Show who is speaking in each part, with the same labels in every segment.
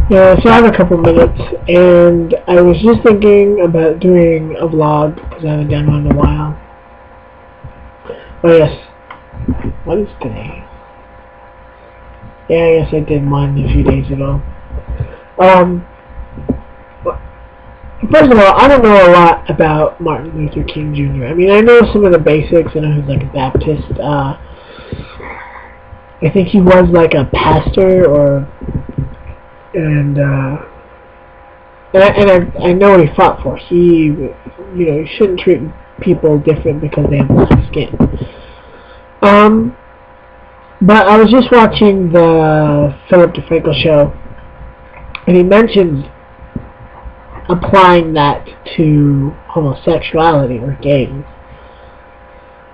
Speaker 1: Yeah, so I have a couple minutes, and I was just thinking about doing a vlog, because I haven't done one in a while. Oh yes, what is today? Yeah, I guess I did one a few days ago. First of all, I don't know a lot about Martin Luther King Jr. I mean, I know some of the basics. I know he's like a Baptist. I think he was like a pastor, and I know what he fought for. You shouldn't treat people different because they have black skin. But I was just watching the Philip DeFranco show, and he mentions applying that to homosexuality or gays.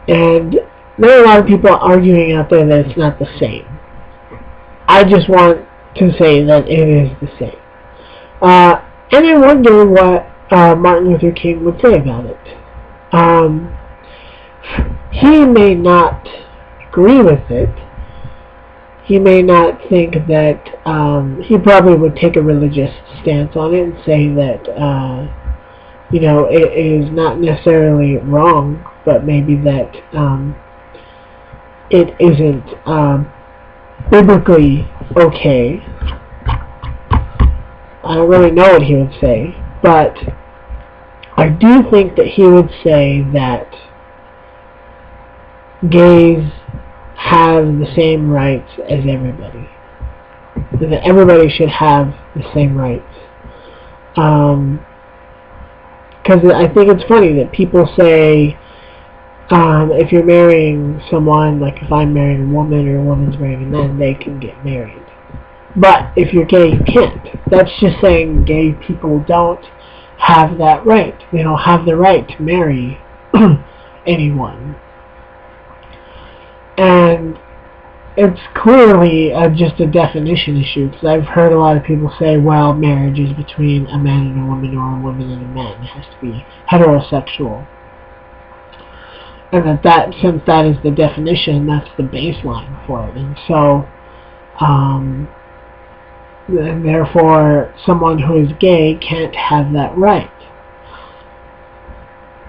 Speaker 1: And there are a lot of people arguing out there that it's not the same. I just want to say that it is the same. And I wonder what Martin Luther King would say about it. He may not agree with it. He may not think that, he probably would take a religious stance on it and say that, it is not necessarily wrong, but maybe that it isn't biblically okay. I don't really know what he would say, but I do think that he would say that gays have the same rights as everybody. That everybody should have the same rights. Because I think it's funny that people say, if you're marrying someone, like if I'm marrying a woman or a woman's marrying a man, they can get married. But if you're gay, you can't. That's just saying gay people don't have that right. They don't have the right to marry anyone. And it's clearly just a definition issue, because I've heard a lot of people say, well, marriage is between a man and a woman, or a woman and a man. It has to be heterosexual. And that since that is the definition, that's the baseline for it. And so, and therefore, someone who is gay can't have that right.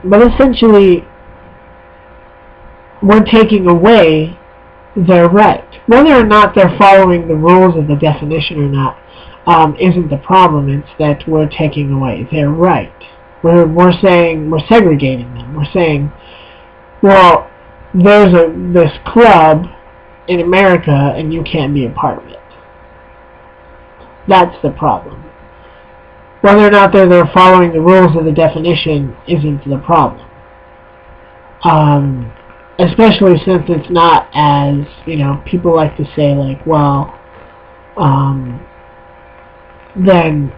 Speaker 1: But essentially, we're taking away their right. Whether or not they're following the rules of the definition or not isn't the problem. It's that we're taking away their right. We're saying, we're segregating them. We're saying, well, there's this club in America and you can't be a part of it. That's the problem. Whether or not they're following the rules of the definition isn't the problem. Especially since it's not as, people like to say, like, well, then,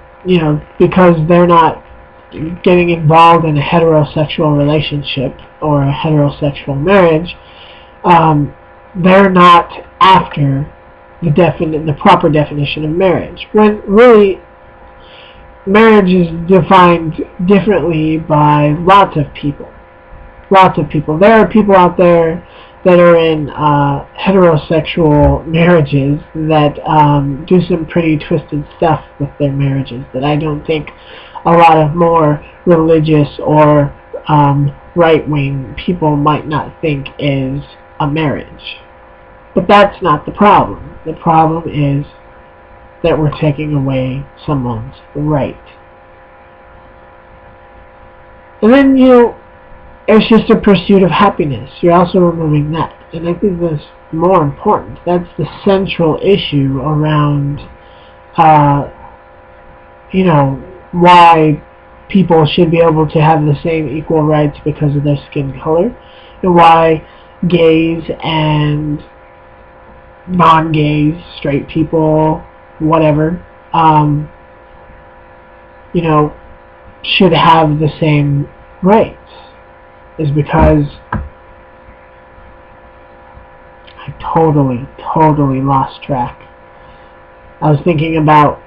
Speaker 1: because they're not getting involved in a heterosexual relationship or a heterosexual marriage, they're not after the proper definition of marriage. When really, marriage is defined differently by lots of people. Lots of people. There are people out there that are in heterosexual marriages that do some pretty twisted stuff with their marriages that I don't think a lot of more religious or right-wing people might not think is a marriage. But that's not the problem. The problem is that we're taking away someone's right. And then, it's just a pursuit of happiness. You're also removing that. And I think that's more important. That's the central issue around, why people should be able to have the same equal rights because of their skin color. And why gays and non-gays, straight people, whatever, should have the same rights. Is because I totally lost track. I was thinking about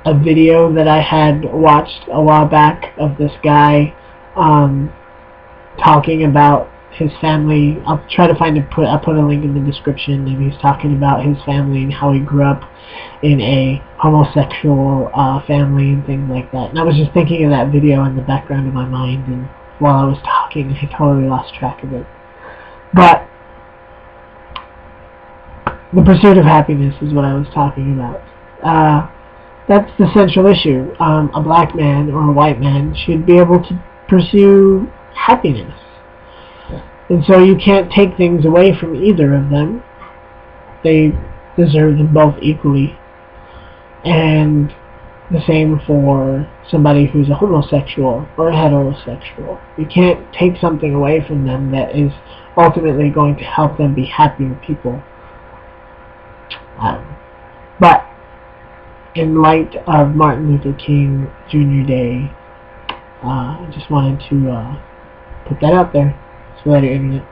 Speaker 1: a video that I had watched a while back of this guy talking about his family. I'll try to find I'll put a link in the description, and he's talking about his family and how he grew up in a homosexual family and things like that. And I was just thinking of that video in the background of my mind, and while I was talking, I totally lost track of it. But the pursuit of happiness is what I was talking about. That's the central issue. A black man or a white man should be able to pursue happiness. And so you can't take things away from either of them. They deserve them both equally. And the same for somebody who's a homosexual or a heterosexual. You can't take something away from them that is ultimately going to help them be happier people. But in light of Martin Luther King Jr. Day, I just wanted to put that out there. So later, Internet.